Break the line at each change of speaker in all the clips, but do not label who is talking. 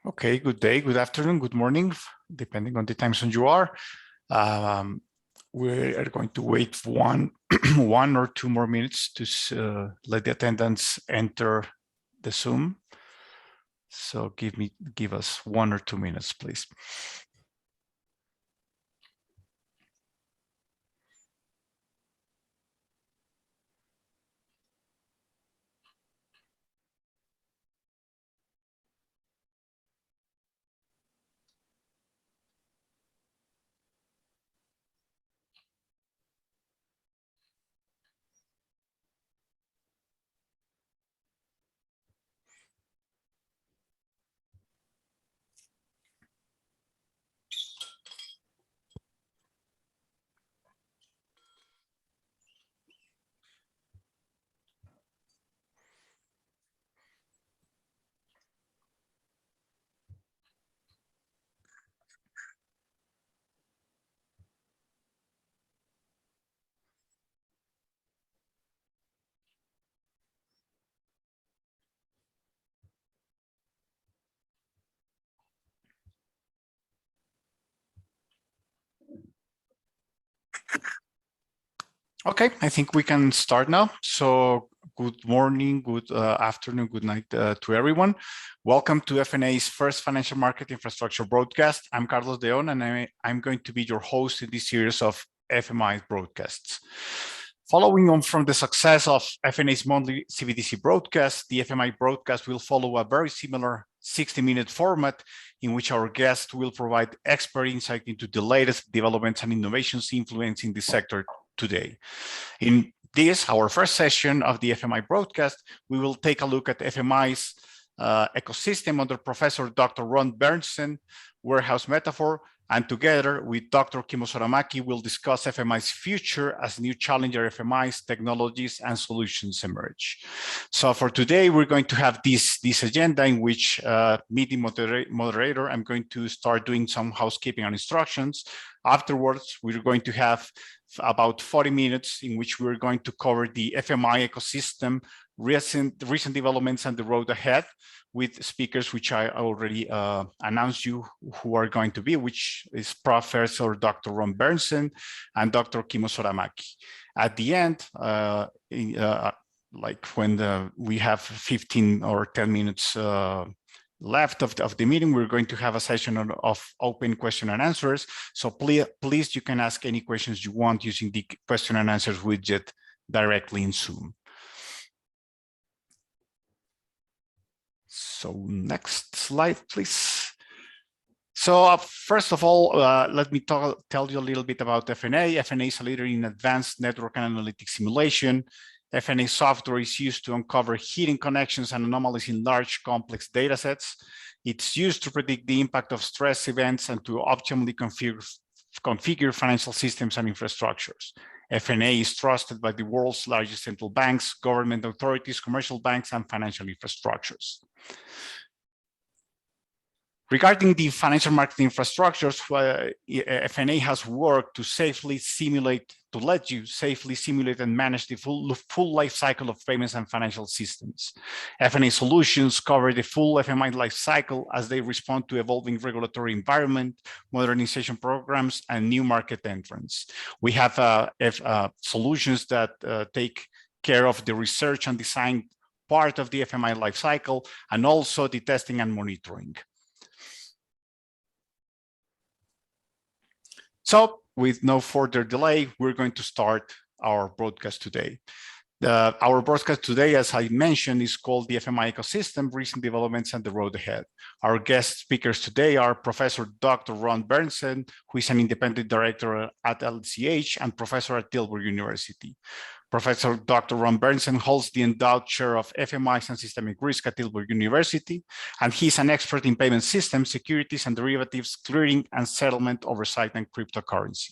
Okay, good day, good afternoon, good morning, depending on the time zone you are. We are going to wait for one or two more minutes to let the attendants enter the Zoom. So give us 1 or 2 minutes, please. Okay, I think we can start now. So good morning, good afternoon, good night to everyone. Welcome to FNA's first financial market infrastructure broadcast. I'm Carlos Deon, and I'm going to be your host in this series of FMI broadcasts. Following on from the success of FNA's monthly CBDC broadcast, the FMI broadcast will follow a very similar 60-minute format in which our guests will provide expert insight into the latest developments and innovations influencing the sector today. In this, our first session of the FMI broadcast, we will take a look at FMI's ecosystem under Professor Dr. Ron Berndsen, warehouse metaphor, and together with Dr. Kimmo Soramäki, we'll discuss FMI's future as new challenger FMI's technologies and solutions emerge. So for today, we're going to have this agenda in which meeting moderator, I'm going to start doing some housekeeping and instructions. Afterwards, we're going to have about 40 minutes in which we're going to cover the FMI ecosystem, recent developments and the road ahead with speakers which I already announced you who are going to be, which is Professor Dr. Ron Berndsen and Dr. Kimmo Soramäki. At the end, like when we have 15 or 10 minutes left of the meeting, we're going to have a session of open question and answers. So please, you can ask any questions you want using the question and answers widget directly in Zoom. So next slide, please. So first of all, let me tell you a little bit about FNA. FNA is a leader in advanced network and analytic simulation. FNA software is used to uncover hidden connections and anomalies in large, complex data sets. It's used to predict the impact of stress events and to optimally configure financial systems and infrastructures. FNA is trusted by the world's largest central banks, government authorities, commercial banks, and financial infrastructures. Regarding the financial market infrastructures, FNA has worked to let you safely simulate and manage the full life cycle of payments and financial systems. FNA solutions cover the full FMI life cycle as they respond to evolving regulatory environment, modernization programs, and new market entrants. We have solutions that take care of the research and design part of the FMI life cycle, and also the testing and monitoring. So with no further delay, we're going to start our broadcast today. Our broadcast today, as I mentioned, is called the FMI Ecosystem, Recent Developments and the Road Ahead. Our guest speakers today are Professor Dr. Ron Berndsen, who is an independent director at LCH and professor at Tilburg University. Professor Dr. Ron Berndsen holds the endowed chair of FMIs and systemic risk at Tilburg University, and he's an expert in payment systems, securities and derivatives, clearing and settlement oversight, and cryptocurrency.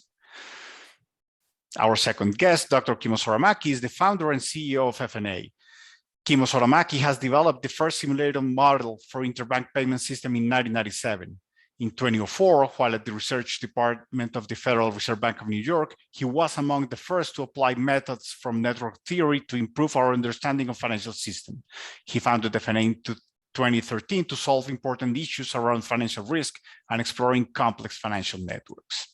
Our second guest, Dr. Kimmo Soramäki, is the founder and CEO of FNA. Kimmo Soramäki has developed the first simulated model for interbank payment system in 1997. In 2004, while at the research department of the Federal Reserve Bank of New York, he was among the first to apply methods from network theory to improve our understanding of financial system. He founded FNA in 2013 to solve important issues around financial risk and exploring complex financial networks.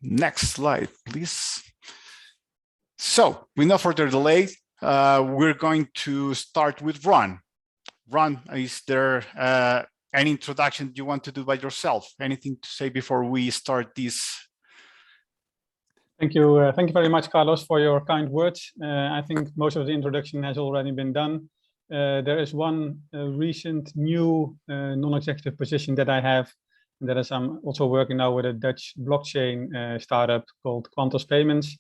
Next slide, please. So, with no further delay, we're going to start with Ron. Ron, is there any introduction you want to do by yourself? Anything to say before we start this?
Thank you very much, Carlos, for your kind words. I think most of the introduction has already been done. There is one recent new non-executive position that I have, and that is I'm also working now with a Dutch blockchain startup called Quantos Payments,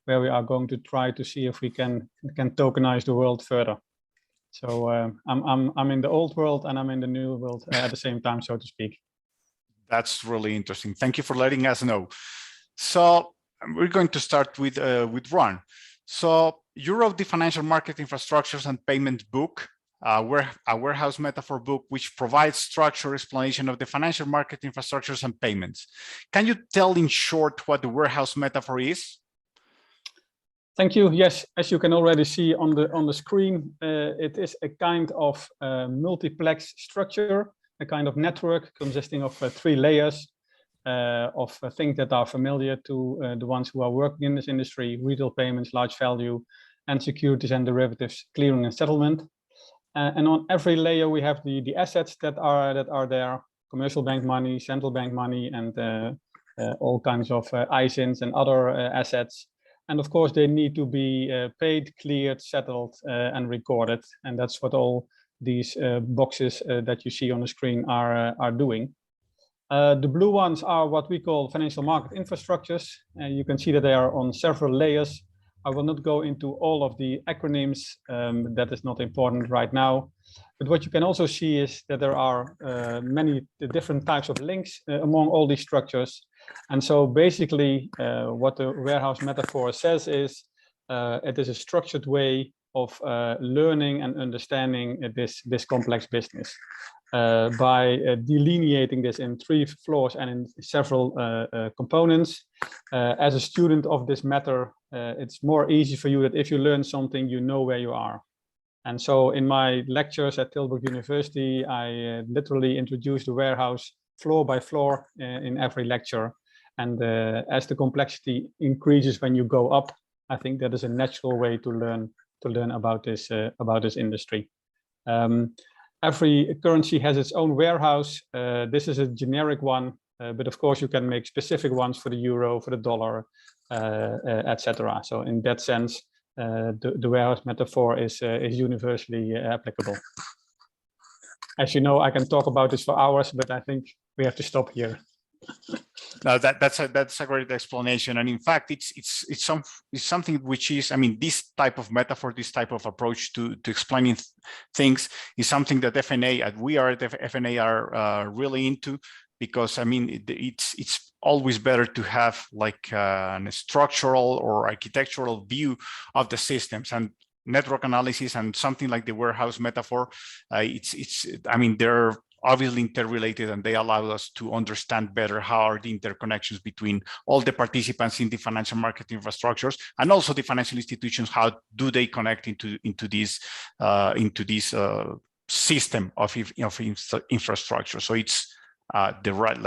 where we are going to try to see if we can tokenize the world further. So I'm in the old world and I'm in the new world at the same time, so to speak.
That's really interesting. Thank you for letting us know. So we're going to start with Ron. So you wrote the Financial Market Infrastructures and Payment book, a warehouse metaphor book, which provides structured explanation of the financial market infrastructures and payments. Can you tell in short what the warehouse metaphor is?
Thank you. Yes, as you can already see on the screen, it is a kind of multiplex structure, a kind of network consisting of 3 layers of things that are familiar to the ones who are working in this industry: retail payments, large value, and securities and derivatives clearing and settlement. And on every layer we have the assets that are there: commercial bank money, central bank money, and all kinds of ISINs and other assets. And of course, they need to be paid, cleared, settled, and recorded. And that's what all these boxes that you see on the screen are doing. The blue ones are what we call financial market infrastructures. And you can see that they are on several layers. I will not go into all of the acronyms. That is not important right now. But what you can also see is that there are many different types of links among all these structures. And so basically what the warehouse metaphor says is it is a structured way of learning and understanding this complex business. By delineating this in 3 floors and in several components. As a student of this matter, it's more easy for you that if you learn something, you know where you are. And so in my lectures at Tilburg University, I literally introduce the warehouse floor by floor in every lecture. And as the complexity increases when you go up, I think that is a natural way to learn about this industry. Every currency has its own warehouse. This is a generic one, but of course you can make specific ones for the euro, for the dollar, etc. So in that sense, the warehouse metaphor is universally applicable. As you know, I can talk about this for hours, but I think we have to stop here.
No, that's a great explanation, and in fact, it's something which is, I mean, this type of metaphor, this type of approach to explaining things is something that FNA, we are at FNA are really into, because I mean it's always better to have like a structural or architectural view of the systems, and network analysis and something like the warehouse metaphor. I mean, they're obviously interrelated, and they allow us to understand better how are the interconnections between all the participants in the financial market infrastructures, and also the financial institutions. How do they connect into this system of infrastructure? So it's the right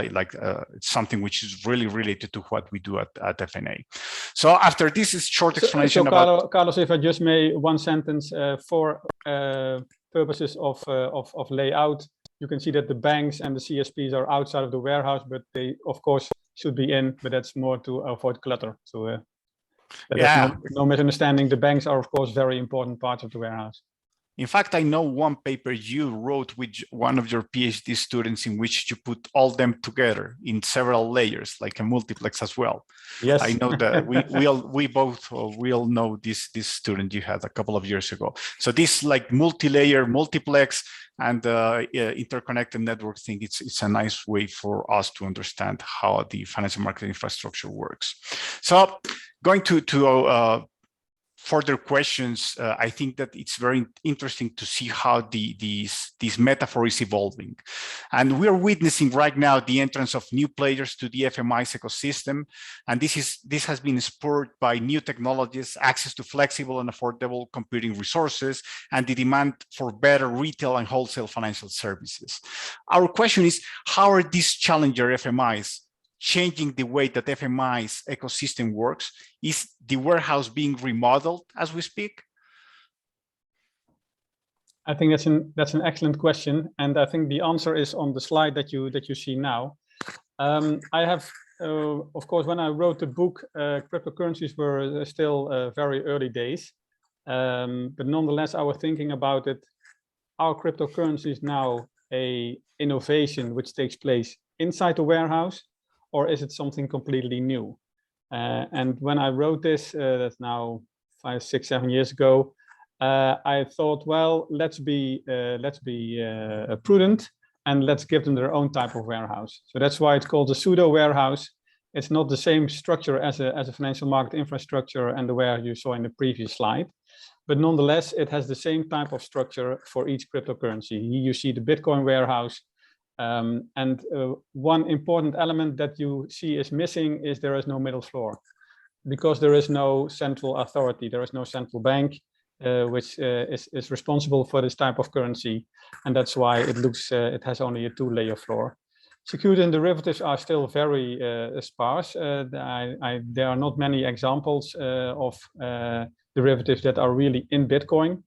it's something which is really related to what we do at FNA. So after this is short explanation about
Carlos, if I just may, one sentence for purposes of layout. You can see that the banks and the CSPs are outside of the warehouse, but they, of course, should be in, but that's more to avoid clutter. So there's no misunderstanding. The banks are, of course, very important parts of the warehouse.
In fact, I know one paper you wrote with one of your PhD students in which you put all them together in several layers, like a multiplex as well.
Yes,
I know that we all know this student you had a couple of years ago. So this like multi-layer, multiplex, and interconnected network thing, it's a nice way for us to understand how the financial market infrastructure works. So going to further questions, I think that it's very interesting to see how this metaphor is evolving. And we're witnessing right now the entrance of new players to the FMI's ecosystem. And this has been spurred by new technologies, access to flexible and affordable computing resources, and the demand for better retail and wholesale financial services. Our question is, how are these challenger FMIs changing the way that FMI's ecosystem works? Is the warehouse being remodeled as we speak?
I think that's an excellent question, and I think the answer is on the slide that you see now. I have, of course, when I wrote the book, cryptocurrencies were still very early days, but nonetheless, I was thinking about it. Are cryptocurrencies now a innovation which takes place inside the warehouse, or is it something completely new? And when I wrote this, that's now 5, 6, 7 years ago, I thought, well, let's be prudent and let's give them their own type of warehouse. So that's why it's called a pseudo warehouse. It's not the same structure as a financial market infrastructure and the warehouse you saw in the previous slide, but nonetheless, it has the same type of structure for each cryptocurrency. You see the Bitcoin warehouse. One important element that you see is missing is there is no middle floor, because there is no central authority, there is no central bank which is responsible for this type of currency, and that's why it has only a 2-layer floor. Securities and derivatives are still very sparse. There are not many examples of derivatives that are really in Bitcoin.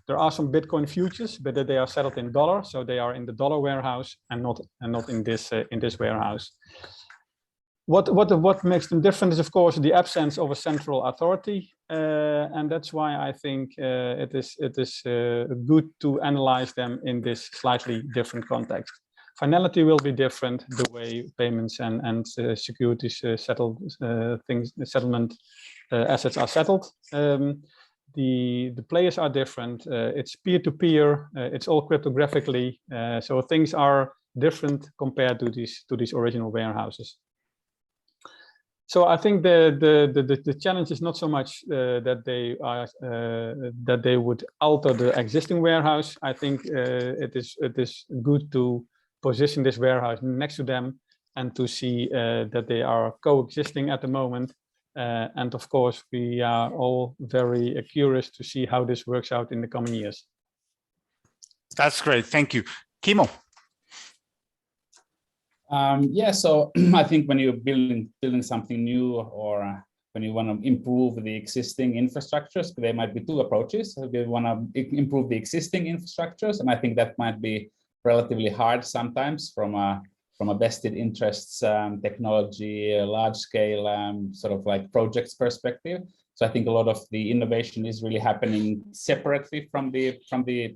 There are some Bitcoin futures, but they are settled in dollar, so they are in the dollar warehouse and not in this warehouse. What makes them different is, of course, the absence of a central authority, and that's why I think it is good to analyze them in this slightly different context. Finality will be different, the way payments and securities settlement assets are settled. The players are different. It's peer-to-peer. It's all cryptographically. So things are different compared to these original warehouses. So I think the challenge is not so much that they would alter the existing warehouse. I think it is good to position this warehouse next to them and to see that they are coexisting at the moment. And of course, we are all very curious to see how this works out in the coming years.
That's great. Thank you. Kimmo.
Yeah, so I think when you're building something new, or when you want to improve the existing infrastructures, there might be 2 approaches. We want to improve the existing infrastructures, and I think that might be relatively hard sometimes from a vested interests, technology, large scale sort of like projects perspective. So I think a lot of the innovation is really happening separately from the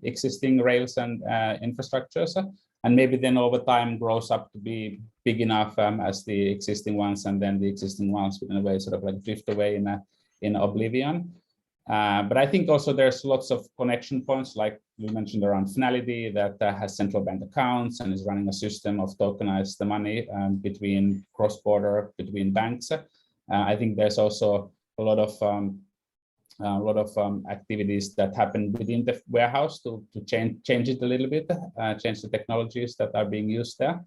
existing rails and infrastructures, and maybe then over time grows up to be big enough as the existing ones, and then the existing ones in a way sort of like drift away in oblivion. But I think also there's lots of connection points, like we mentioned, around finality, that has central bank accounts and is running a system of tokenized money between cross-border, between banks. I think there's also a lot of activities that happen within the warehouse to change it a little bit, change the technologies that are being used there.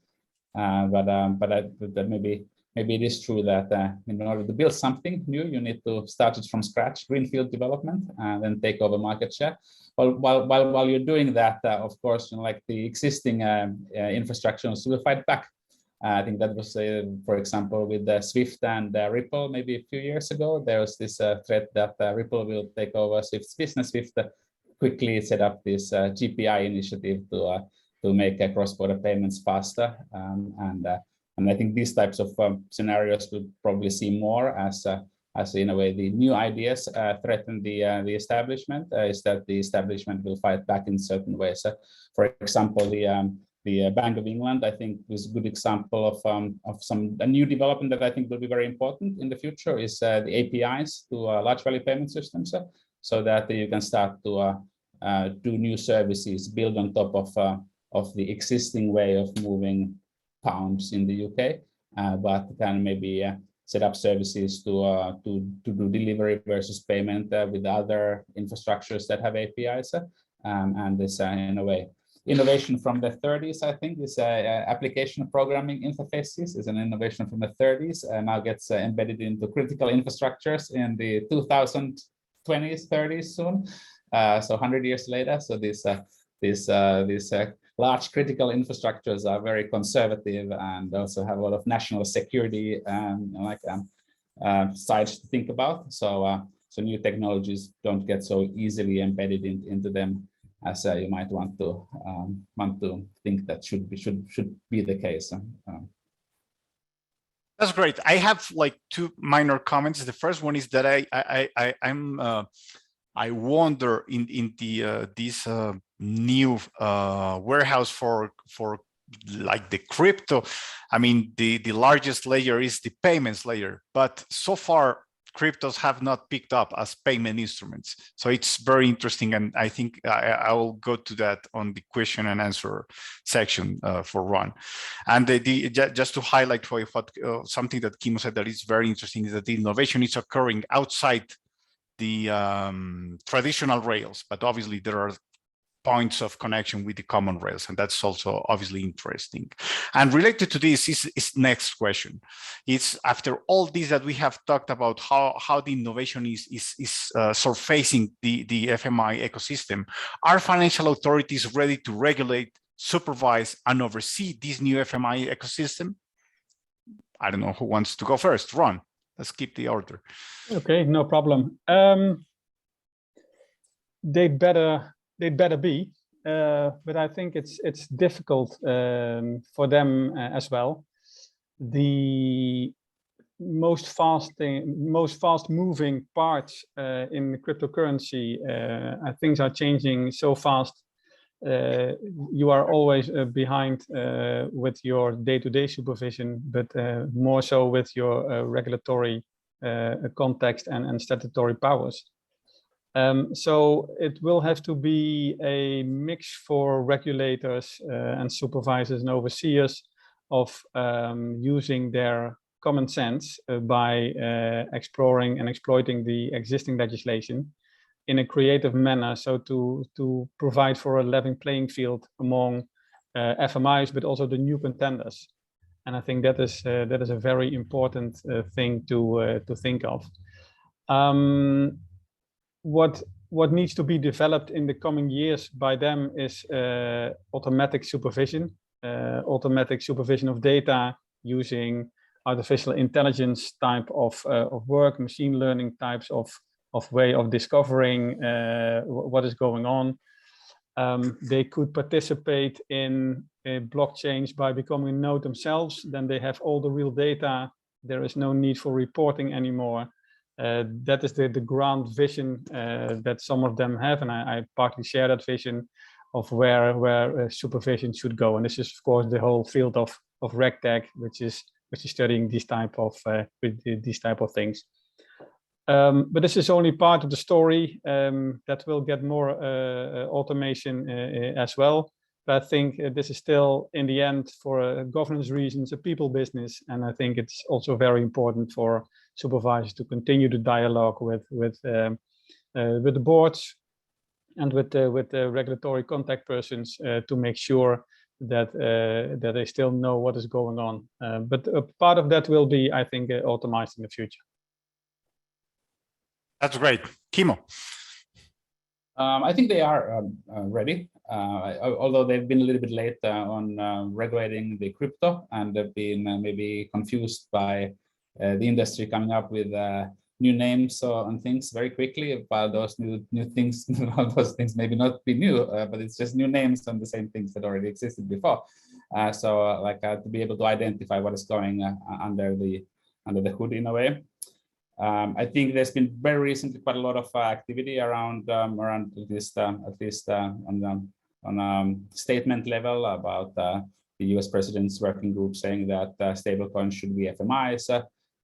But maybe it is true that in order to build something new, you need to start it from scratch, greenfield development, and then take over market share. Well, while you're doing that, of course, like the existing infrastructures will fight back. I think that was, for example, with Swift and Ripple, maybe a few years ago, there was this threat that Ripple will take over Swift's business. Swift quickly set up this GPI initiative to make cross-border payments faster, and I think these types of scenarios will probably see more as in a way the new ideas threaten the establishment. Is that the establishment will fight back in certain ways. For example, the Bank of England, I think, is a good example of a new development that I think will be very important in the future. Is the APIs to large value payment systems, so that you can start to do new services, build on top of the existing way of moving pounds in the UK, but can maybe set up services to do delivery versus payment with other infrastructures that have APIs. And this, in a way, innovation from the 30s, I think, this application programming interfaces is an innovation from the 30s and now gets embedded into critical infrastructures in the 2020s, 30s soon. So 100 years later, so these large critical infrastructures are very conservative and also have a lot of national security sides to think about. So new technologies don't get so easily embedded into them as you might want to think that should be the case.
That's great. I have like two minor comments. The first one is that I wonder in the this new warehouse for like the crypto. I mean, the largest layer is the payments layer, but so far cryptos have not picked up as payment instruments. So it's very interesting, and I think I will go to that on the question and answer section for Ron. And just to highlight for you what something that Kimmo said that is very interesting is that the innovation is occurring outside the traditional rails, but obviously there are points of connection with the common rails, and that's also obviously interesting. And related to this is next question. It's after all this that we have talked about how the innovation is surfacing the FMI ecosystem, are financial authorities ready to regulate, supervise, and oversee this new FMI ecosystem? I don't know who wants to go first. Ron, let's keep the order.
Okay, no problem. They'd better be, but I think it's difficult for them as well. The most fast-moving parts in the cryptocurrency, things are changing so fast. You are always behind with your day-to-day supervision, but more so with your regulatory context and statutory powers. So it will have to be a mix for regulators and supervisors and overseers of using their common sense by exploring and exploiting the existing legislation in a creative manner, so to provide for a level playing field among FMIs, but also the new contenders. And I think that is a very important thing to think of. What needs to be developed in the coming years by them is automatic supervision of data using artificial intelligence type of work, machine learning types of way of discovering what is going on. They could participate in blockchains by becoming a node themselves. Then they have all the real data. There is no need for reporting anymore. That is the grand vision that some of them have, and I partly share that vision of where supervision should go. And this is, of course, the whole field of RegTech, which is studying these type of things. But this is only part of the story that will get more automation as well. But I think this is still, in the end, for governance reasons, a people business, and I think it's also very important for supervisors to continue the dialogue with the boards and with the regulatory contact persons to make sure that they still know what is going on. But a part of that will be, I think, automized in the future.
That's great. Kimmo.
I think they are ready, although they've been a little bit late on regulating the crypto, and they've been maybe confused by the industry coming up with new names on things very quickly. But those new things, those things maybe not be new, but it's just new names on the same things that already existed before. So to be able to identify what is going under the hood in a way. I think there's been very recently quite a lot of activity around at least on statement level about the US president's working group saying that stablecoins should be FMIs.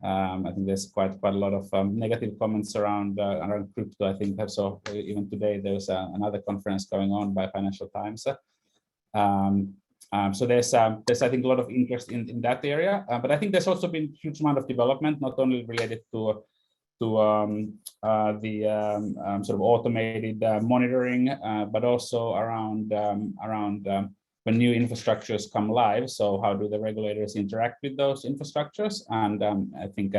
I think there's quite a lot of negative comments around crypto. I think so. Even today there's another conference going on by Financial Times. So there's I think a lot of interest in that area, but I think there's also been a huge amount of development, not only related to the sort of automated monitoring, but also around when new infrastructures come live. So how do the regulators interact with those infrastructures? And I think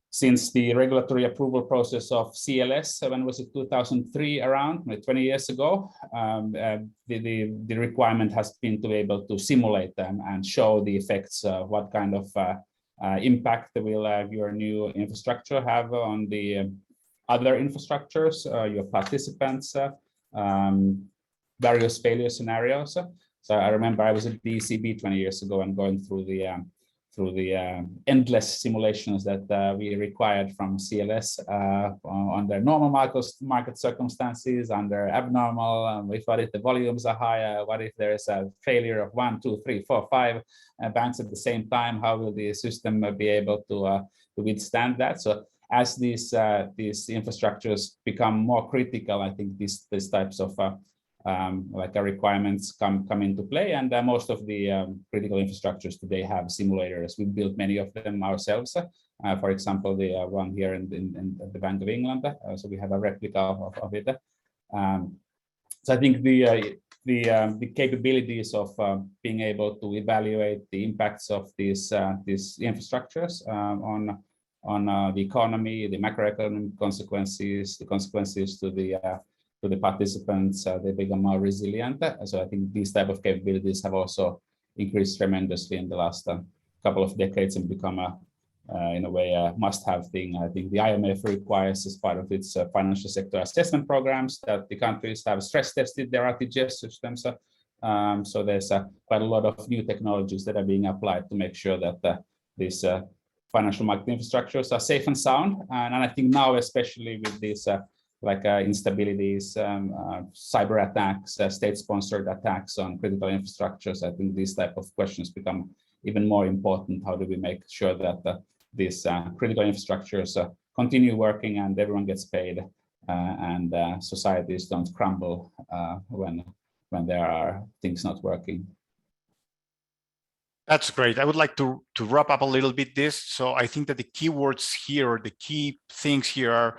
since the regulatory approval process of CLS, when was it, 2003, around 20 years ago, the requirement has been to be able to simulate them and show the effects, what kind of impact will your new infrastructure have on the other infrastructures, your participants, various failure scenarios. So I remember I was at the ECB 20 years ago and going through the endless simulations that we required from CLS under normal market circumstances, under abnormal, what if the volumes are higher, what if there is a failure of 1, 2, 3, 4, 5 banks at the same time, how will the system be able to withstand that? So as these infrastructures become more critical, I think these types of requirements come into play, and most of the critical infrastructures today have simulators. We built many of them ourselves. For example, the one here in the Bank of England. So we have a replica of it. So I think the capabilities of being able to evaluate the impacts of these infrastructures on the economy, the macroeconomic consequences, the consequences to the participants, they become more resilient. So I think these type of capabilities have also increased tremendously in the last couple of decades and become in a way a must-have thing. I think the IMF requires, as part of its financial sector assessment programs, that the countries have stress-tested their RTGS systems. So there's quite a lot of new technologies that are being applied to make sure that these financial market infrastructures are safe and sound. And I think now, especially with these instabilities, cyber attacks, state-sponsored attacks on critical infrastructures, I think these type of questions become even more important. How do we make sure that these critical infrastructures continue working and everyone gets paid, and societies don't crumble when there are things not working?
That's great. I would like to wrap up a little bit this. So I think that the key words here, or the key things here, are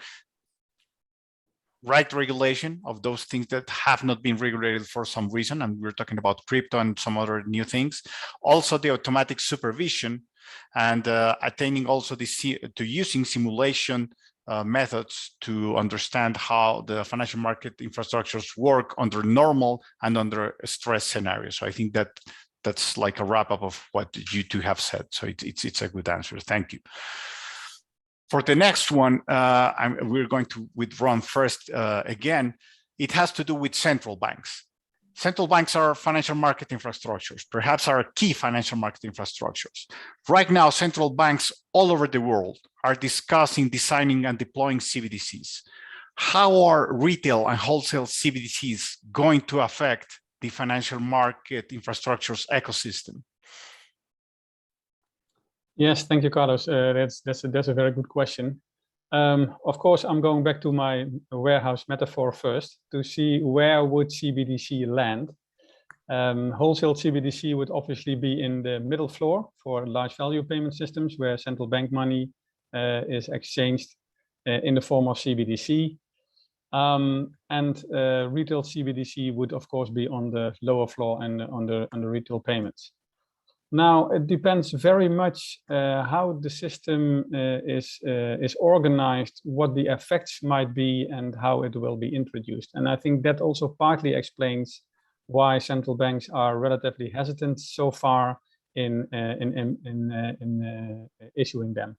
right regulation of those things that have not been regulated for some reason, and we're talking about crypto and some other new things. Also the automatic supervision, and attaining also to using simulation methods to understand how the financial market infrastructures work under normal and under stress scenarios. So I think that's like a wrap up of what you two have said. So it's a good answer. Thank you. For the next one, we're going to with Ron first. Again, it has to do with central banks. Central banks are financial market infrastructures, perhaps our key financial market infrastructures. Right now, central banks all over the world are discussing, designing, and deploying CBDCs. How are retail and wholesale CBDCs going to affect the financial market infrastructure's ecosystem?
Yes, thank you, Carlos. That's a very good question. Of course, I'm going back to my warehouse metaphor first to see where would CBDC land. Wholesale CBDC would obviously be in the middle floor for large value payment systems where central bank money is exchanged in the form of CBDC. And retail CBDC would, of course, be on the lower floor and on the retail payments. Now, it depends very much how the system is organized, what the effects might be, and how it will be introduced. And I think that also partly explains why central banks are relatively hesitant so far in issuing them.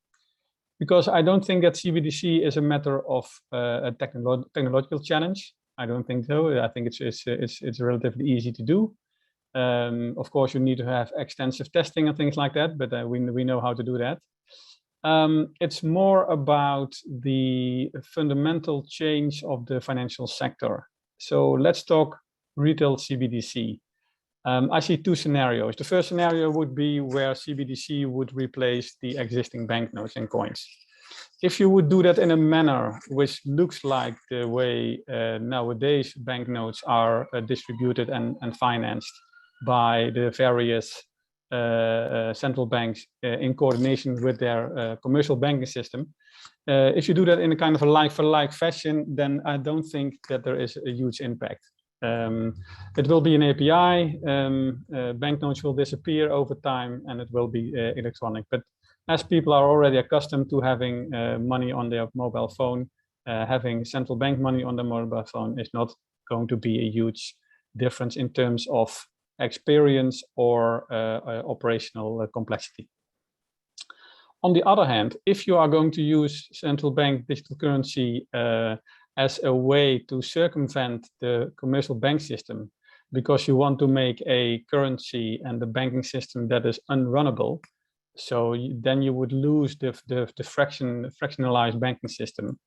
Because I don't think that CBDC is a matter of a technological challenge. I don't think so. I think it's relatively easy to do. Of course, you need to have extensive testing and things like that, but we know how to do that. It's more about the fundamental change of the financial sector. So let's talk retail CBDC. I see two scenarios. The first scenario would be where CBDC would replace the existing banknotes and coins. If you would do that in a manner which looks like the way nowadays banknotes are distributed and financed, by the various central banks in coordination with their commercial banking system. If you do that in a kind of a like-for-like fashion, then I don't think that there is a huge impact. It will be an API, banknotes will disappear over time, and it will be electronic. But as people are already accustomed to having money on their mobile phone, having central bank money on their mobile phone is not going to be a huge difference in terms of experience or operational complexity. On the other hand, if you are going to use central bank digital currency as a way to circumvent the commercial bank system because you want to make a currency and the banking system that is unrunnable, so then you would lose the fractionalized banking system.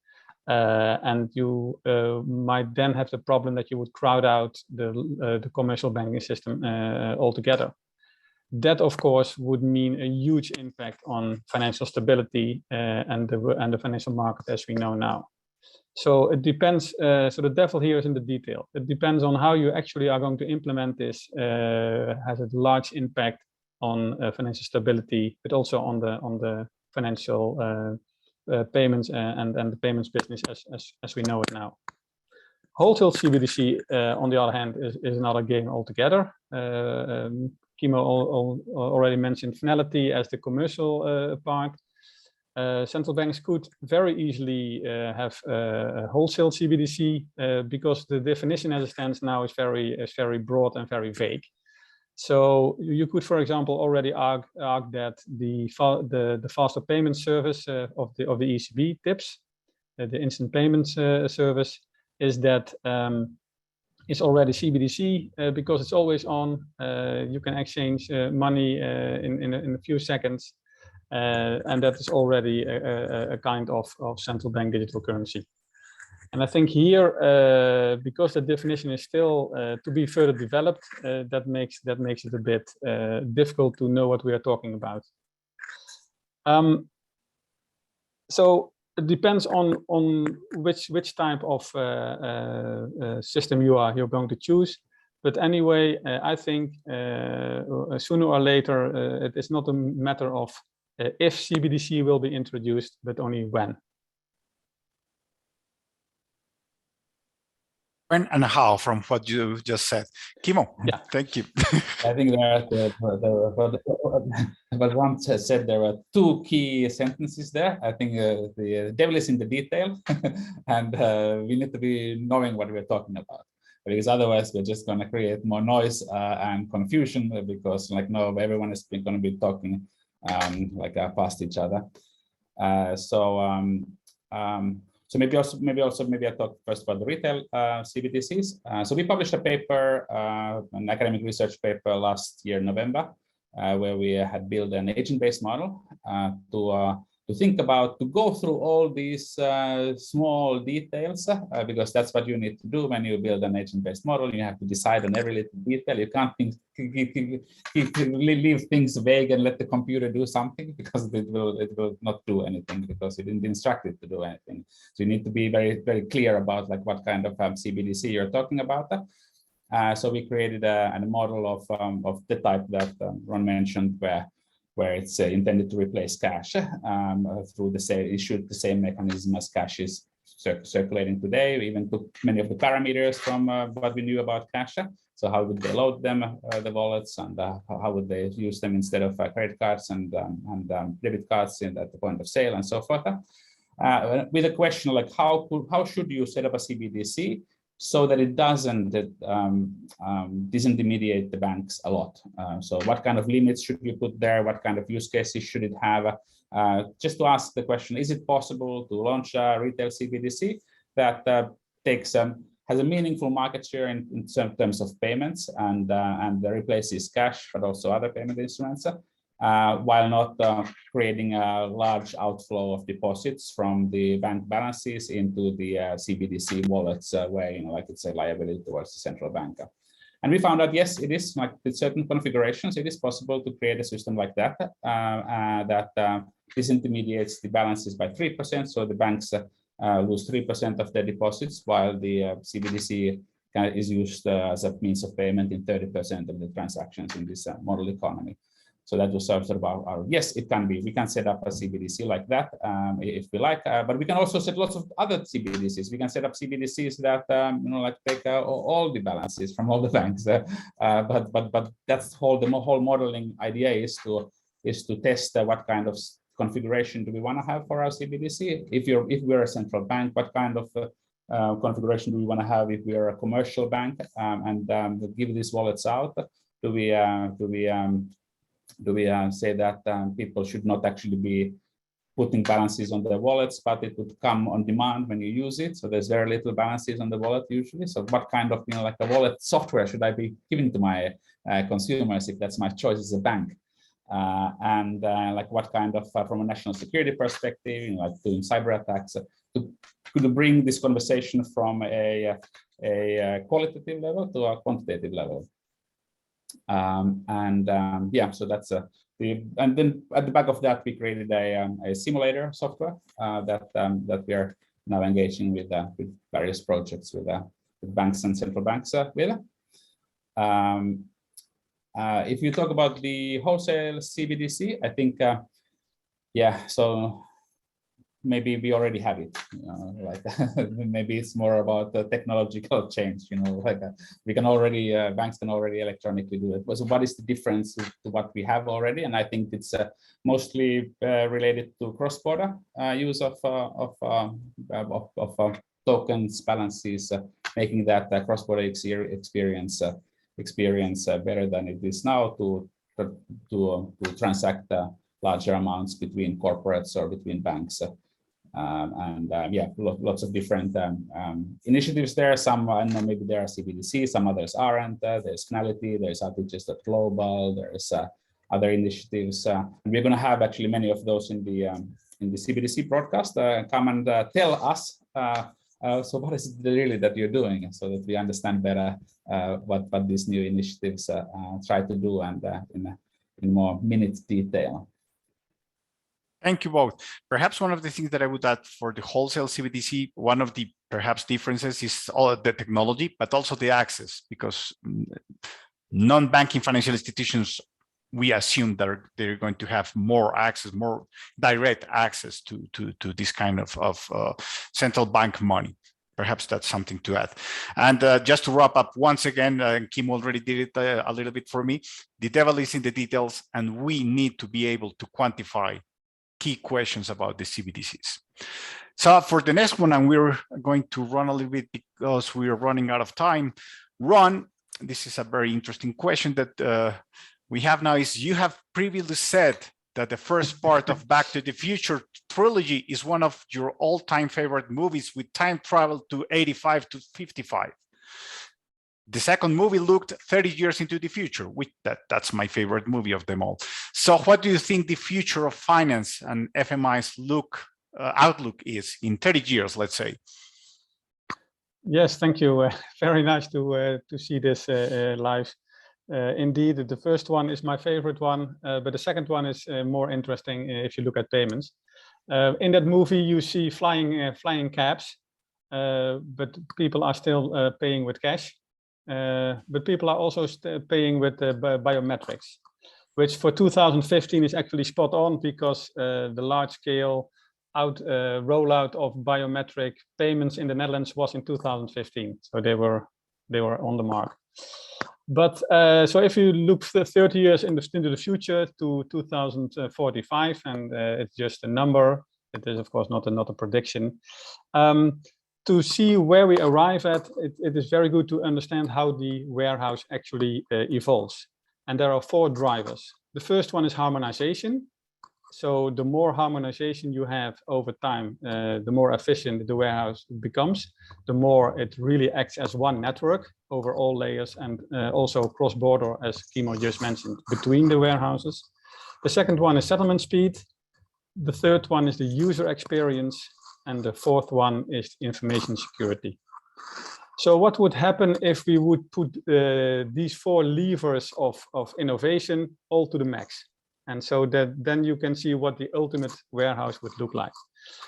And you might then have the problem that you would crowd out the commercial banking system altogether. That, of course, would mean a huge impact on financial stability and the financial market as we know now. So it depends. So the devil here is in the detail. It depends on how you actually are going to implement this. Has a large impact on financial stability, but also on the financial payments and the payments business as we know it now. Wholesale CBDC, on the other hand, is another game altogether. Kimmo already mentioned finality as the commercial part. Central banks could very easily have a wholesale CBDC because the definition as it stands now is very broad and very vague. So you could, for example, already argue that the faster payment service of the ECB TIPS, the instant payments service, is that is already CBDC because it's always on. You can exchange money in a few seconds, and that is already a kind of central bank digital currency. And I think here, because the definition is still to be further developed, that makes it a bit difficult to know what we are talking about. So it depends on which type of system you're going to choose. But anyway, I think sooner or later, it is not a matter of if CBDC will be introduced, but only when.
When and how, from what you just said. Kimmo,
yeah.
Thank you.
I think but once said there were two key sentences there. I think the devil is in the detail, and we need to be knowing what we're talking about, because otherwise we're just going to create more noise and confusion, because now everyone is going to be talking past each other. So maybe I talk first about the retail CBDCs. So we published a paper, an academic research paper last year, November, where we had built an agent-based model to go through all these small details, because that's what you need to do when you build an agent-based model. You have to decide on every little detail. You can't leave things vague and let the computer do something, because it will not do anything, because you didn't instruct it to do anything. So you need to be very, very clear about what kind of CBDC you're talking about. So we created a model of the type that Ron mentioned, where it's intended to replace cash through the same mechanism as cash is circulating today. We even took many of the parameters from what we knew about cash. So how would they load them, the wallets, and how would they use them instead of credit cards and debit cards at the point of sale and so forth. With a question like how should you set up a CBDC so that it doesn't disintermediate the banks a lot. So what kind of limits should you put there? What kind of use cases should it have? Just to ask the question, is it possible to launch a retail CBDC that has a meaningful market share in terms of payments and replaces cash, but also other payment instruments, while not creating a large outflow of deposits from the bank balances into the CBDC wallets, where it's a liability towards the central bank. And we found out, yes, it is, with certain configurations, it is possible to create a system like that that disintermediates the balances by 3%. So the banks lose 3% of their deposits, while the CBDC is used as a means of payment in 30% of the transactions in this model economy. So that was sort of our, yes, it can be. We can set up a CBDC like that if we like, but we can also set lots of other CBDCs. We can set up CBDCs that like take all the balances from all the banks. But that's the whole modeling idea is to test what kind of configuration do we want to have for our CBDC. If we're a central bank, what kind of configuration do we want to have if we are a commercial bank and give these wallets out? Do we say that people should not actually be putting balances on their wallets, but it would come on demand when you use it? So there's very little balances on the wallet usually. So what kind of like a wallet software should I be giving to my consumers if that's my choice as a bank? Like what kind of from a national security perspective, like doing cyber attacks, to bring this conversation from a qualitative level to a quantitative level. Yeah, so that's and then at the back of that we created a simulator software that we are now engaging with various projects with banks and central banks with. If you talk about the wholesale CBDC, I think yeah, so maybe we already have it, like maybe it's more about the technological change, like we can already banks can already electronically do it. So what is the difference to what we have already? And I think it's mostly related to cross-border use of tokens, balances, making that cross-border experience better than it is now to transact larger amounts between corporates or between banks. Yeah, lots of different initiatives there. Some I know maybe there are CBDC, some others aren't. There's Finality, there's Global, there's other initiatives. And we're going to have actually many of those in the CBDC broadcast. Come and tell us. So what is it really that you're doing, so that we understand better what these new initiatives try to do and in more minute detail.
Thank you both. Perhaps one of the things that I would add for the wholesale CBDC, one of the perhaps differences is all the technology, but also the access, because non-banking financial institutions, we assume that they're going to have more access, more direct access to this kind of central bank money. Perhaps that's something to add. And just to wrap up, once again, Kim already did it a little bit for me. The devil is in the details, and we need to be able to quantify key questions about the CBDCs. So for the next one, and we're going to run a little bit because we are running out of time. Ron, this is a very interesting question that we have now. Is you have previously said that the first part of Back to the Future trilogy is one of your all-time favorite movies with time travel to 85 to 55. The second movie looked 30 years into the future, which that's my favorite movie of them all. So what do you think the future of finance and FMI's outlook is in 30 years, let's say?
Yes, thank you. Very nice to see this live. Indeed, the first one is my favorite one, but the second one is more interesting if you look at payments. In that movie, you see flying cabs, but people are still paying with cash. But people are also paying with biometrics, which for 2015 is actually spot on, because the large-scale rollout of biometric payments in the Netherlands was in 2015, so they were on the mark. But so if you look 30 years into the future to 2045, and it's just a number, it is of course not a prediction. To see where we arrive at, it is very good to understand how the warehouse actually evolves. And there are 4 drivers. The first one is harmonization. So the more harmonization you have over time, the more efficient the warehouse becomes, the more it really acts as one network over all layers, and also cross-border, as Kimmo just mentioned, between the warehouses. The second one is settlement speed. The third one is the user experience. And the fourth one is information security. So what would happen if we would put these 4 levers of innovation all to the max? And so that then you can see what the ultimate warehouse would look like.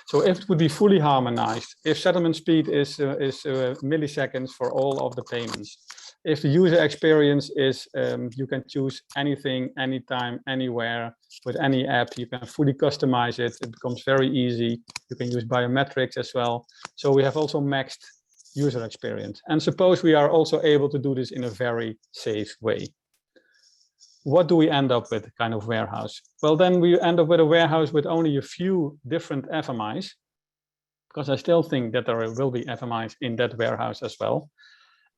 So if it would be fully harmonized, if settlement speed is milliseconds for all of the payments, if the user experience is you can choose anything, anytime, anywhere with any app, you can fully customize it. It becomes very easy. You can use biometrics as well. So we have also maxed user experience. And suppose we are also able to do this in a very safe way. What do we end up with, kind of warehouse? Well, then we end up with a warehouse with only a few different FMIs, because I still think that there will be FMIs in that warehouse as well.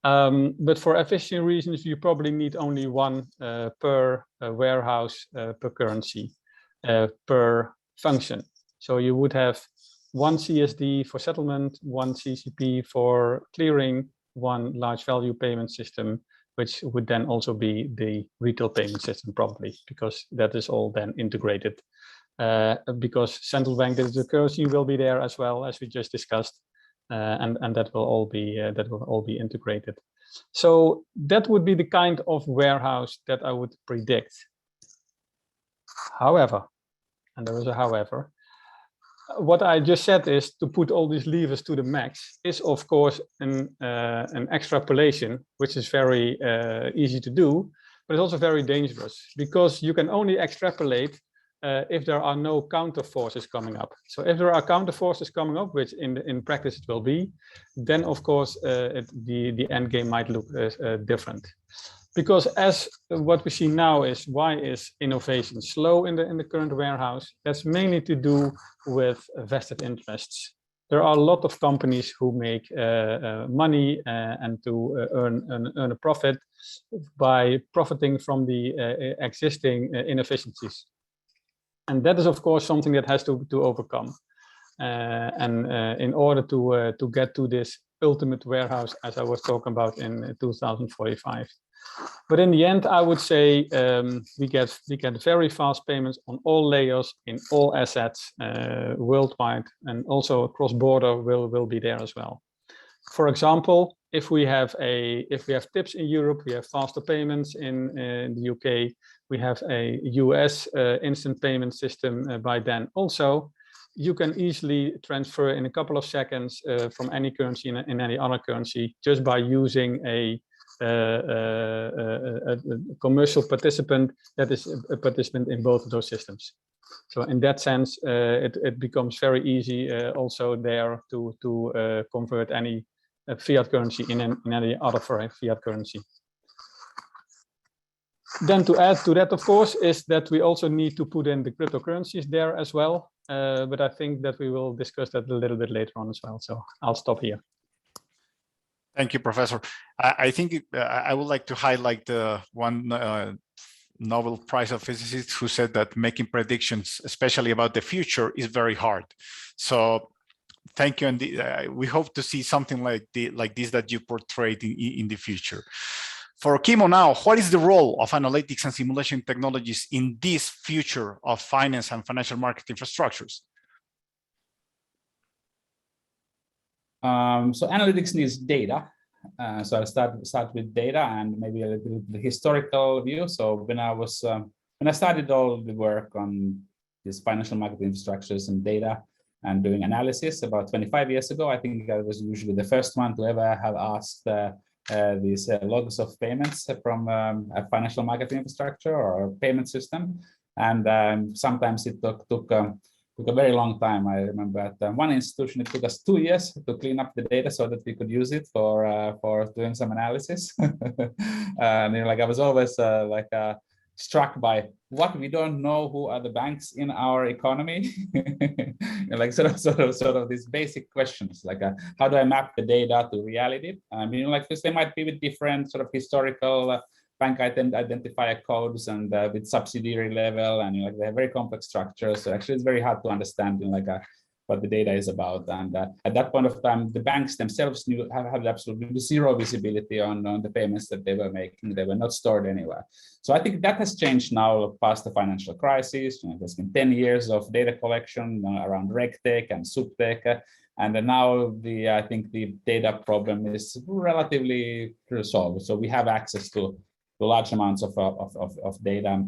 But for efficiency reasons, you probably need only one per warehouse per currency, per function. So you would have one CSD for settlement, one CCP for clearing, one large value payment system, which would then also be the retail payment system probably, because that is all then integrated. Because central bank digital currency will be there as well, as we just discussed, and that will all be integrated. So that would be the kind of warehouse that I would predict. However, and there is a however, what I just said is to put all these levers to the max is of course an extrapolation, which is very easy to do, but it's also very dangerous, because you can only extrapolate if there are no counter forces coming up. So if there are counter forces coming up, which in practice it will be, then of course the end game might look different. Because as what we see now is, why is innovation slow in the current warehouse? That's mainly to do with vested interests. There are a lot of companies who make money and to earn a profit by profiting from the existing inefficiencies. And that is, of course, something that has to overcome. In order to get to this ultimate warehouse, as I was talking about in 2045. But in the end, I would say we get very fast payments on all layers in all assets worldwide, and also cross-border will be there as well. For example, if we have tips in Europe, we have faster payments in the UK. We have a US instant payment system by then also. You can easily transfer in a couple of seconds from any currency in any other currency just by using a commercial participant that is a participant in both of those systems. So in that sense, it becomes very easy also there to convert any fiat currency in any other fiat currency. Then to add to that, of course, is that we also need to put in the cryptocurrencies there as well. But I think that we will discuss that a little bit later on as well. So I'll stop here.
Thank you, Professor. I think I would like to highlight one Nobel Prize of physicist who said that making predictions, especially about the future, is very hard. So thank you, and we hope to see something like this that you portrayed in the future. For Kimmo now, what is the role of analytics and simulation technologies in this future of finance and financial market infrastructures?
So analytics needs data. So I'll start with data and maybe a little bit historical view. So when I started all the work on these financial market infrastructures and data and doing analysis about 25 years ago, I think I was usually the first one to ever have asked these logs of payments from a financial market infrastructure or a payment system. And sometimes it took a very long time. I remember at one institution, it took us 2 years to clean up the data so that we could use it for doing some analysis. And I was always struck by what we don't know who are the banks in our economy. sort of these basic questions, how do I map the data to reality? Because they might be with different sort of historical bank identifier codes and with subsidiary level, and they have very complex structures. So actually, it's very hard to understand what the data is about. And at that point of time, the banks themselves had absolutely zero visibility on the payments that they were making. They were not stored anywhere. So I think that has changed now past the financial crisis. There's been 10 years of data collection around RegTech and SupTech. And then now I think the data problem is relatively resolved. So we have access to large amounts of data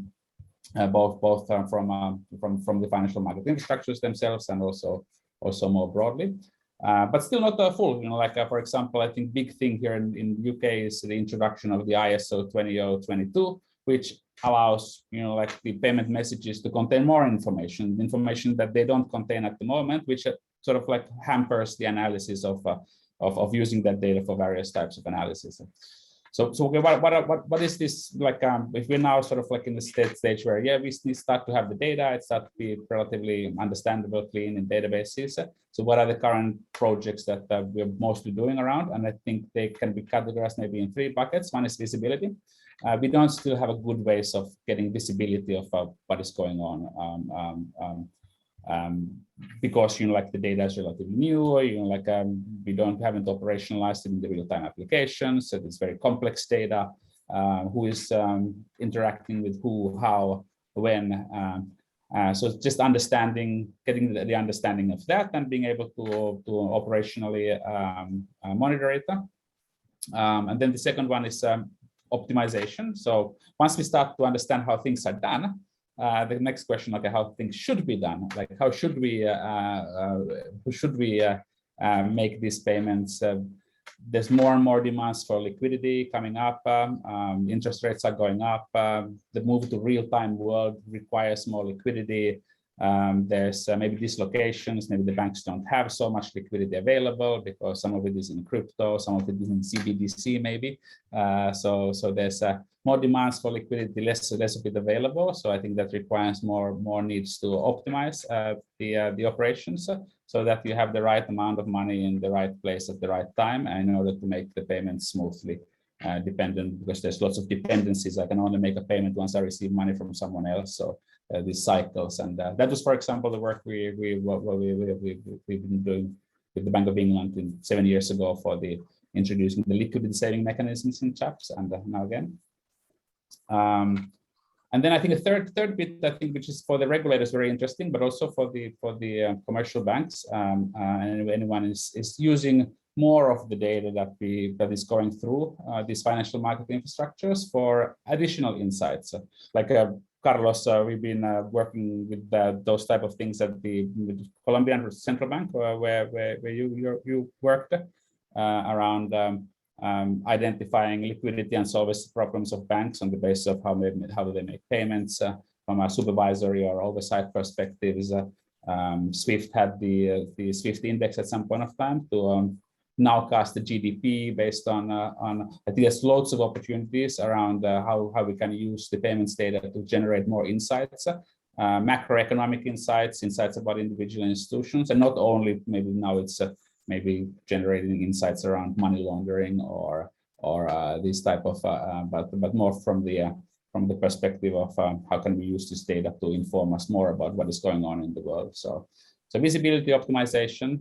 both from the financial market infrastructures themselves and also more broadly. But still not full. Like for example, I think big thing here in UK is the introduction of the ISO 20022, which allows like the payment messages to contain more information that they don't contain at the moment, which sort of like hampers the analysis of using that data for various types of analysis. So okay, what is this like? If we're now sort of like in the stage where we start to have the data, it starts to be relatively understandable, clean in databases. So what are the current projects that we're mostly doing around? And I think they can be categorized maybe in 3 buckets. One is visibility. We don't still have a good ways of getting visibility of what is going on. Because like the data is relatively new, or we haven't operationalized it in the real-time applications, so it's very complex data. Who is interacting with who, how, when? So just getting the understanding of that, and being able to operationally monitor it. And then the second one is optimization. So once we start to understand how things are done, the next question, okay, how things should be done, like how should we make these payments? There's more and more demands for liquidity coming up. Interest rates are going up. The move to real-time world requires more liquidity. There's maybe dislocations. Maybe the banks don't have so much liquidity available because some of it is in crypto, some of it is in CBDC maybe. So there's more demands for liquidity, less of it available. So I think that requires more needs to optimize the operations so that you have the right amount of money in the right place at the right time, and in order to make the payments smoothly. Dependent, because there's lots of dependencies. I can only make a payment once I receive money from someone else. So these cycles, and that was, for example, the work we've been doing with the Bank of England 7 years ago for introducing the liquidity saving mechanisms in CHAPS, and now again. And then I think a third bit, I think, which is for the regulators very interesting, but also for the commercial banks, and anyone is using more of the data that is going through these financial market infrastructures for additional insights. Like Carlos, we've been working with those type of things at the Colombian Central Bank, where you worked around identifying liquidity and solvency problems of banks on the basis of how do they make payments from a supervisory or oversight perspectives. SWIFT had the SWIFT index at some point of time to nowcast the GDP based on I think there's loads of opportunities around how we can use the payments data to generate more insights, macroeconomic insights about individual institutions, and not only maybe now it's maybe generating insights around money laundering or this type of but more from the perspective of how can we use this data to inform us more about what is going on in the world. So visibility optimization,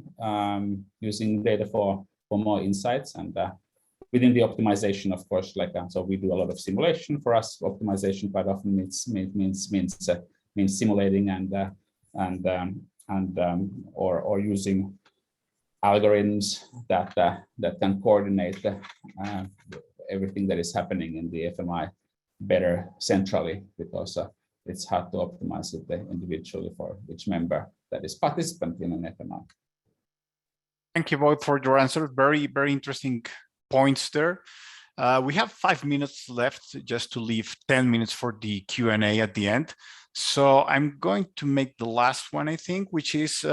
using data for more insights, and within the optimization, of course, like so we do a lot of simulation. For us, optimization quite often means simulating or using algorithms that can coordinate everything that is happening in the FMI better centrally, because it's hard to optimize it individually for each member that is participant in an FMI.
Thank you both for your answer. Very, very interesting points there. We have 5 minutes left just to leave 10 minutes for the Q&A at the end. So I'm going to make the last one, I think, which is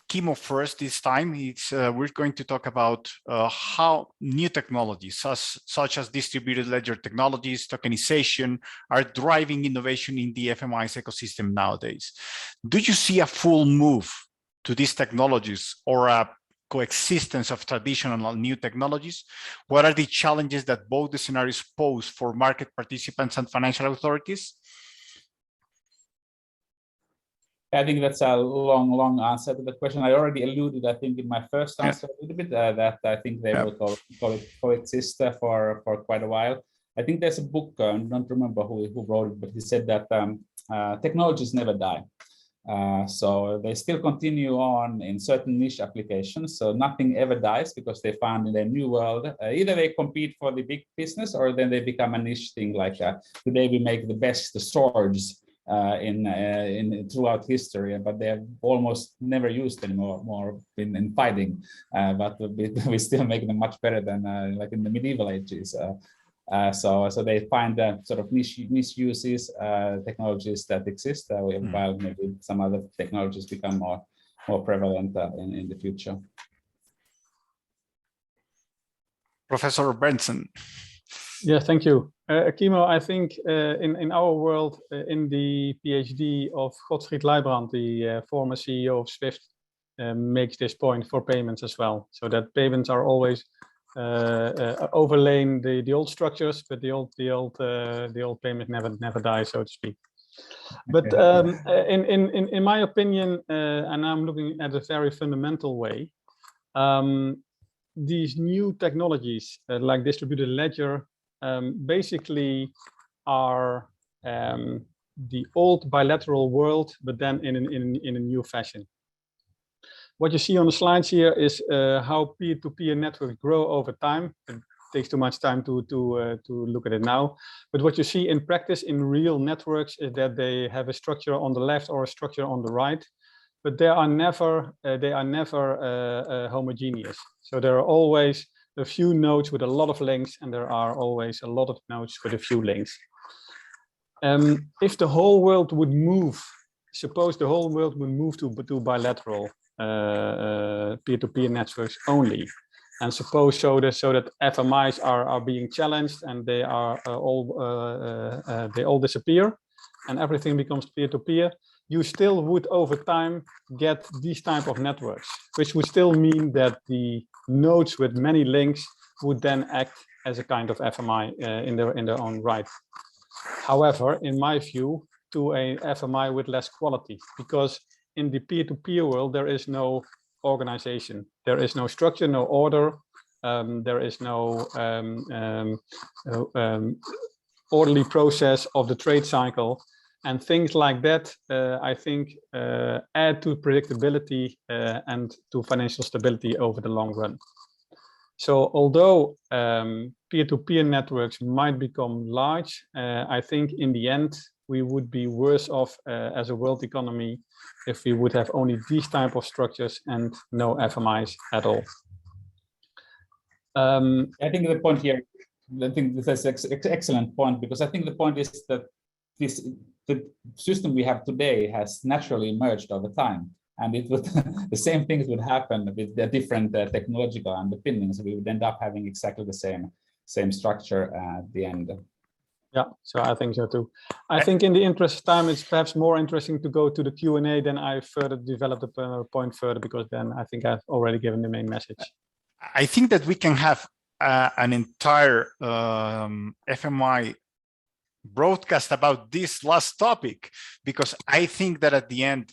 Kimmo first this time. We're going to talk about how new technologies such as distributed ledger technologies, tokenization, are driving innovation in the FMI's ecosystem nowadays. Do you see a full move to these technologies or a coexistence of traditional and new technologies? What are the challenges that both the scenarios pose for market participants and financial authorities?
I think that's a long answer to the question. I already alluded, I think, in my first answer a little bit, that I think they will coexist for quite a while. I think there's a book, I don't remember who wrote it, but he said that technologies never die. So they still continue on in certain niche applications. So nothing ever dies because they found in their new world, either they compete for the big business or then they become a niche thing. Like today we make the best swords in throughout history, but they have almost never used anymore in fighting. But we still make them much better than like in the medieval ages. So they find sort of niche uses, technologies that exist, while maybe some other technologies become more prevalent in the future.
Professor Berndsen.
Yeah, thank you. Kimmo, I think in our world, in the PhD of Godfried Leibrand, the former CEO of Swift, makes this point for payments as well. So that payments are always overlaying the old structures, but the old payment never dies, so to speak. But in my opinion, and I'm looking at a very fundamental way, these new technologies like distributed ledger basically are the old bilateral world, but then in a new fashion. What you see on the slides here is how peer-to-peer networks grow over time. It takes too much time to look at it now. But what you see in practice in real networks is that they have a structure on the left or a structure on the right, but they are never homogeneous. So there are always a few nodes with a lot of links, and there are always a lot of nodes with a few links. If the whole world would move, suppose the whole world would move to bilateral peer-to-peer networks only, and suppose so that FMIs are being challenged and they are they all disappear and everything becomes peer-to-peer, you still would over time get these type of networks, which would still mean that the nodes with many links would then act as a kind of FMI in their own right. However, in my view, to a FMI with less quality, because in the peer-to-peer world, there is no organization. There is no structure, no order. There is no orderly process of the trade cycle. And things like that, I think, add to predictability and to financial stability over the long run. So although peer-to-peer networks might become large, I think in the end, we would be worse off as a world economy if we would have only these type of structures and no FMIs at all.
I think the point here, I think this is an excellent point, because I think the point is that the system we have today has naturally emerged over time. And it would the same things would happen with the different technological underpinnings. We would end up having exactly the same structure at the end.
Yeah, so I think so too. I think in the interest of time, it's perhaps more interesting to go to the Q&A than I further develop the point further, because then I think I've already given the main message.
I think that we can have an entire FMI broadcast about this last topic, because I think that at the end,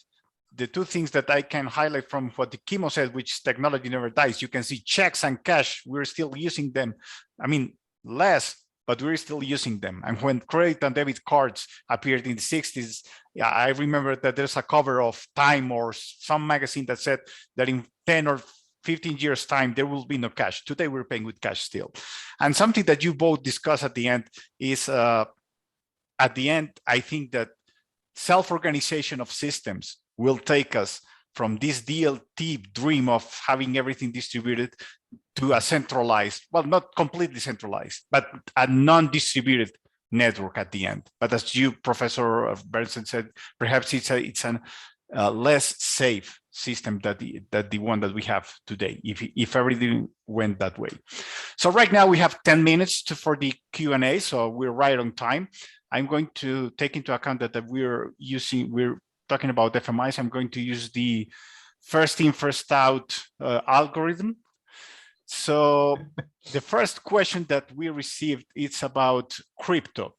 the two things that I can highlight from what the Kimmo said, which technology never dies, you can see checks and cash, we're still using them. I mean, less, but we're still using them. And when credit and debit cards appeared in the 60s, yeah, I remember that there's a cover of Time or some magazine that said that in 10 or 15 years time, there will be no cash. Today, we're paying with cash still. And something that you both discussed at the end is, at the end, I think that self-organization of systems will take us from this DLT dream of having everything distributed to a centralized, well, not completely centralized, but a non-distributed network at the end. But as you, Professor Berndsen, said, perhaps it's a less safe system that the one that we have today, if everything went that way. So right now we have 10 minutes for the Q&A, so we're right on time. I'm going to take into account that we're talking about FMIs. I'm going to use the first in, first out algorithm. So the first question that we received is about crypto.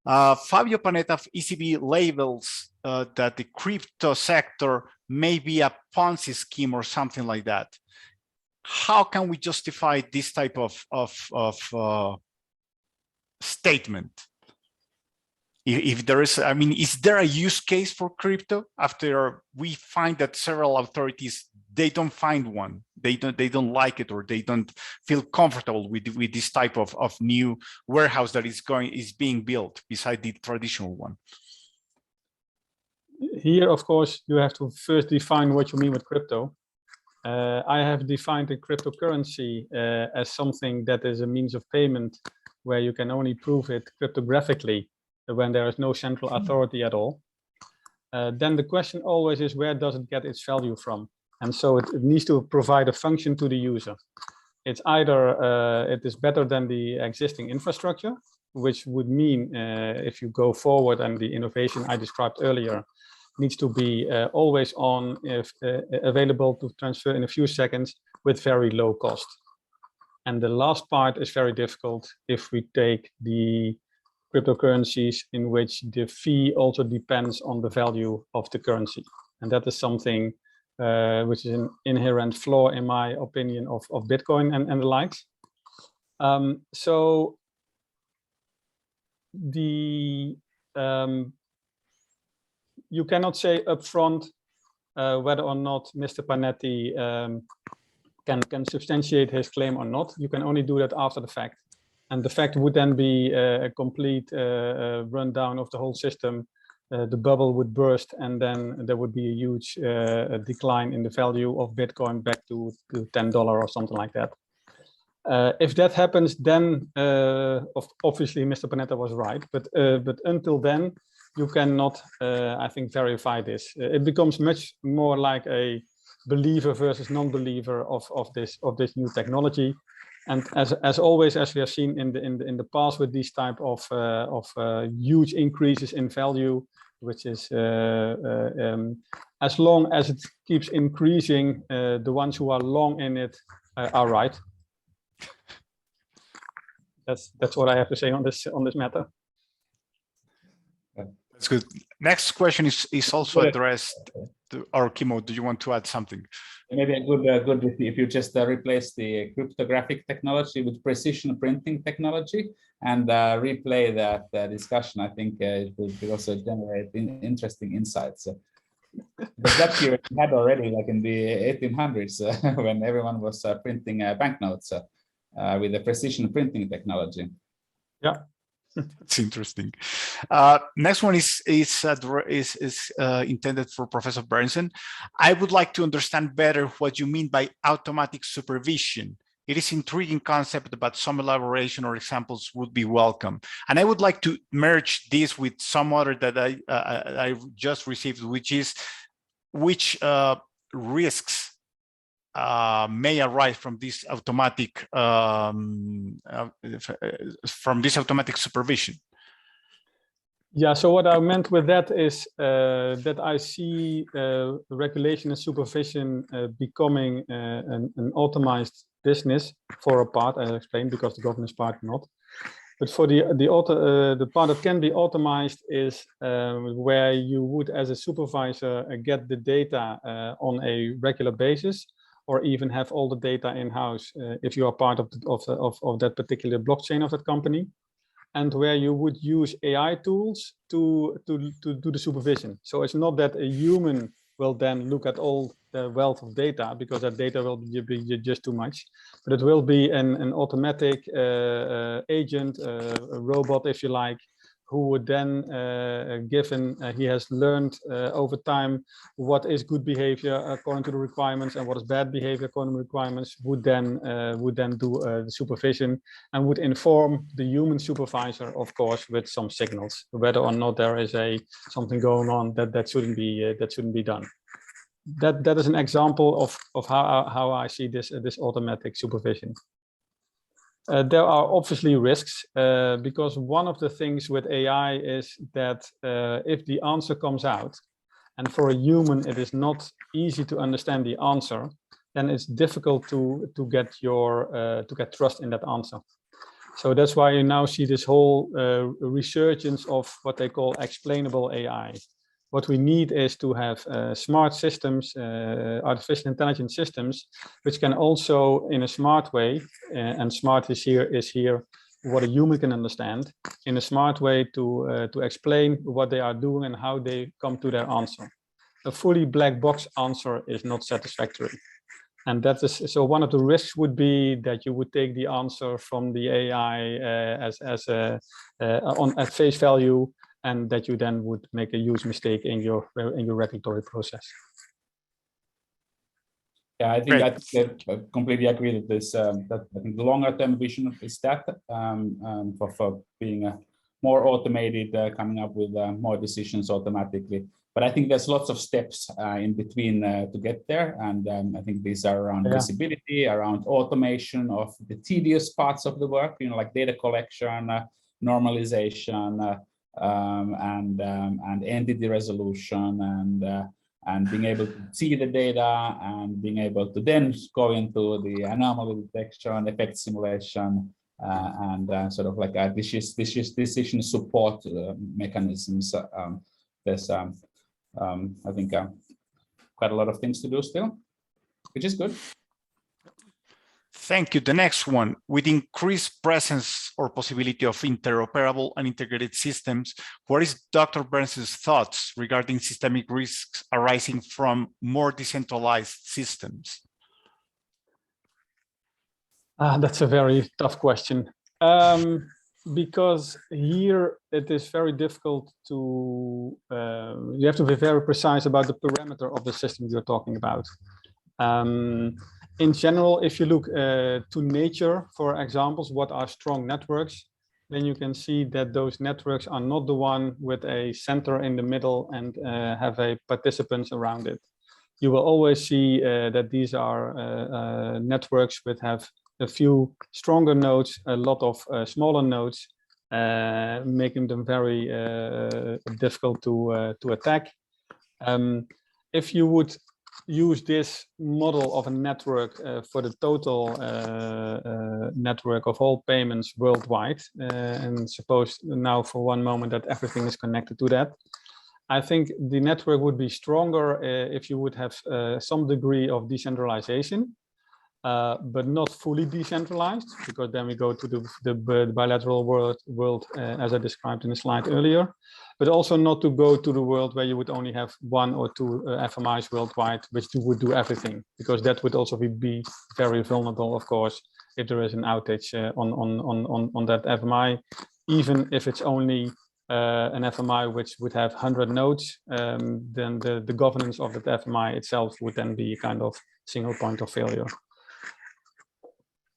Fabio Panetta of ECB labels that the crypto sector may be a Ponzi scheme or something like that. How can we justify this type of statement? If there is, I mean, is there a use case for crypto after we find that several authorities, they don't find one, they don't like it, or they don't feel comfortable with this type of new warehouse that is being built beside the traditional one?
Here, of course, you have to first define what you mean with crypto. I have defined a cryptocurrency as something that is a means of payment where you can only prove it cryptographically when there is no central authority at all. Then the question always is, where does it get its value from? And so it needs to provide a function to the user. It's either it is better than the existing infrastructure, which would mean if you go forward, and the innovation I described earlier needs to be always on, if available to transfer in a few seconds with very low cost. And the last part is very difficult if we take the cryptocurrencies in which the fee also depends on the value of the currency. And that is something which is an inherent flaw, in my opinion, of Bitcoin and the likes. So the you cannot say upfront whether or not Mr. Panetti can substantiate his claim or not. You can only do that after the fact. And the fact would then be a complete rundown of the whole system. The bubble would burst, and then there would be a huge decline in the value of Bitcoin back to $10 or something like that. If that happens, then obviously Mr. Panetta was right. But until then, you cannot, I think, verify this. It becomes much more like a believer versus non-believer of this new technology. And as always, as we have seen in the past with these type of huge increases in value, which is as long as it keeps increasing, the ones who are long in it are right. That's what I have to say on this matter.
That's good. Next question is also addressed to, or Kimmo, do you want to add something?
Maybe a good if you just replace the cryptographic technology with precision printing technology and replay that discussion. I think it will also generate interesting insights. But that period we had already, like in the 1800s, when everyone was printing banknotes with the precision printing technology.
Yeah.
That's interesting. Next one is intended for Professor Berndsen. I would like to understand better what you mean by automatic supervision. It is an intriguing concept, but some elaboration or examples would be welcome. And I would like to merge this with some other that I just received, which is which risks may arise from this automatic supervision.
Yeah, so what I meant with that is that I see regulation and supervision becoming an automized business for a part, as I explained, because the governance part not. But for the part that can be automized is where you would, as a supervisor, get the data on a regular basis, or even have all the data in-house if you are part of that particular blockchain of that company, and where you would use AI tools to do the supervision. So it's not that a human will then look at all the wealth of data, because that data will be just too much, but it will be an automatic agent, a robot, if you like, who would then, given he has learned over time what is good behavior according to the requirements and what is bad behavior according to the requirements, would then do the supervision and would inform the human supervisor, of course, with some signals, whether or not there is something going on that shouldn't be done. That is an example of how I see this automatic supervision. There are obviously risks because one of the things with AI is that if the answer comes out, and for a human it is not easy to understand the answer, then it's difficult to get trust in that answer. So that's why you now see this whole resurgence of what they call explainable AI. What we need is to have smart systems, artificial intelligence systems, which can also, in a smart way, and smart is here what a human can understand in a smart way to explain what they are doing and how they come to their answer. A fully black box answer is not satisfactory. And that is, so one of the risks would be that you would take the answer from the AI at face value, and that you then would make a huge mistake in your regulatory process.
Yeah, I think I completely agree with this. That I think the longer-term vision is that for being more automated, coming up with more decisions automatically. But I think there's lots of steps in between to get there, and I think these are around visibility, around automation of the tedious parts of the work, like data collection, normalization, and entity resolution, and being able to see the data, and being able to then go into the anomaly detection, effect simulation, and sort of like decision support mechanisms. There's I think quite a lot of things to do still, which is good.
Thank you. The next one, with increased presence or possibility of interoperable and integrated systems, what is Dr. Berndsen's thoughts regarding systemic risks arising from more decentralized systems?
That's a very tough question. Because here it is very difficult to, you have to be very precise about the parameter of the system you're talking about. In general, if you look to nature for examples, what are strong networks, then you can see that those networks are not the one with a center in the middle and have a participants around it. You will always see that these are networks which have a few stronger nodes, a lot of smaller nodes, making them very difficult to attack. If you would use this model of a network for the total network of all payments worldwide, and suppose now for one moment that everything is connected to that, I think the network would be stronger if you would have some degree of decentralization. But not fully decentralized, because then we go to the bilateral world as I described in the slide earlier, but also not to go to the world where you would only have 1 or 2 FMIs worldwide, which would do everything, because that would also be very vulnerable, of course, if there is an outage on that FMI, even if it's only an FMI which would have 100 nodes, then the governance of that FMI itself would then be a kind of single point of failure.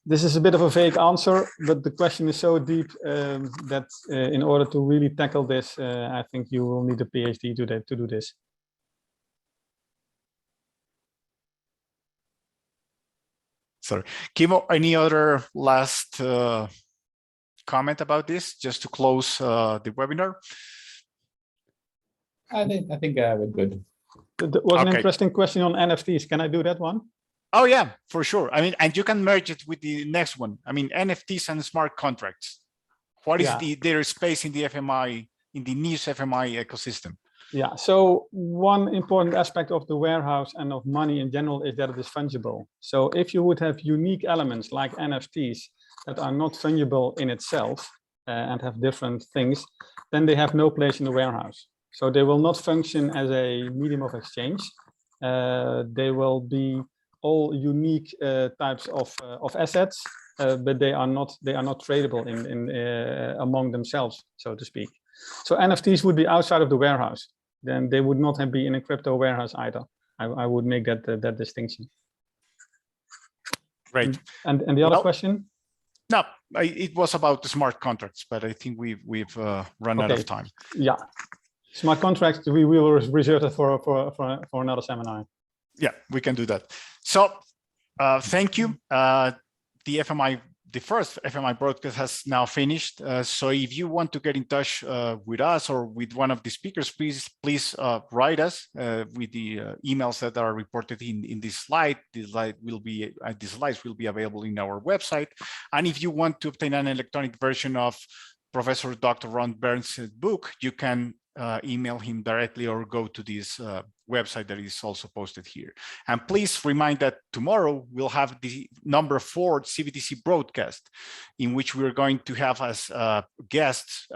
This is a bit of a vague answer, but the question is so deep that in order to really tackle this, I think you will need a PhD to do this.
Sorry, Kimmo, any other last comment about this, just to close the webinar?
I think we're good.
There was an interesting question on NFTs. Can I do that one?
Oh yeah, for sure. I mean, and you can merge it with the next one. I mean, NFTs and smart contracts. What is their space in the FMI, in the niche FMI ecosystem?
Yeah, so one important aspect of the warehouse and of money in general is that it is fungible. So if you would have unique elements like NFTs that are not fungible in itself and have different things, then they have no place in the warehouse. So they will not function as a medium of exchange. They will be all unique types of assets, but they are not tradable among themselves, so to speak. So NFTs would be outside of the warehouse. Then they would not be in a crypto warehouse either. I would make that distinction.
Great.
And the other question?
No, it was about the smart contracts, but I think we've run out of time.
Yeah, smart contracts we will reserve it for another seminar.
Yeah, we can do that. So thank you. The first FMI broadcast has now finished. So if you want to get in touch with us or with one of the speakers, please write us with the emails that are reported in this slide. These slides will be available in our website. And if you want to obtain an electronic version of Professor Dr. Ron Berndsen's book, you can email him directly or go to this website that is also posted here. And please remind that tomorrow we'll have the number 4 CBDC broadcast, in which we're going to have as guests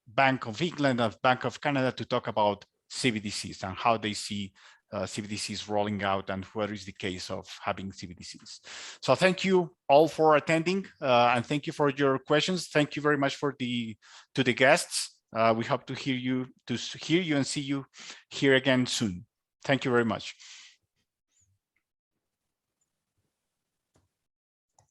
Bank of England and Bank of Canada to talk about CBDCs and how they see CBDCs rolling out and what is the case of having CBDCs. So thank you all for attending and thank you for your questions. Thank you very much to the guests. We hope to hear you and see you here again soon. Thank you very much.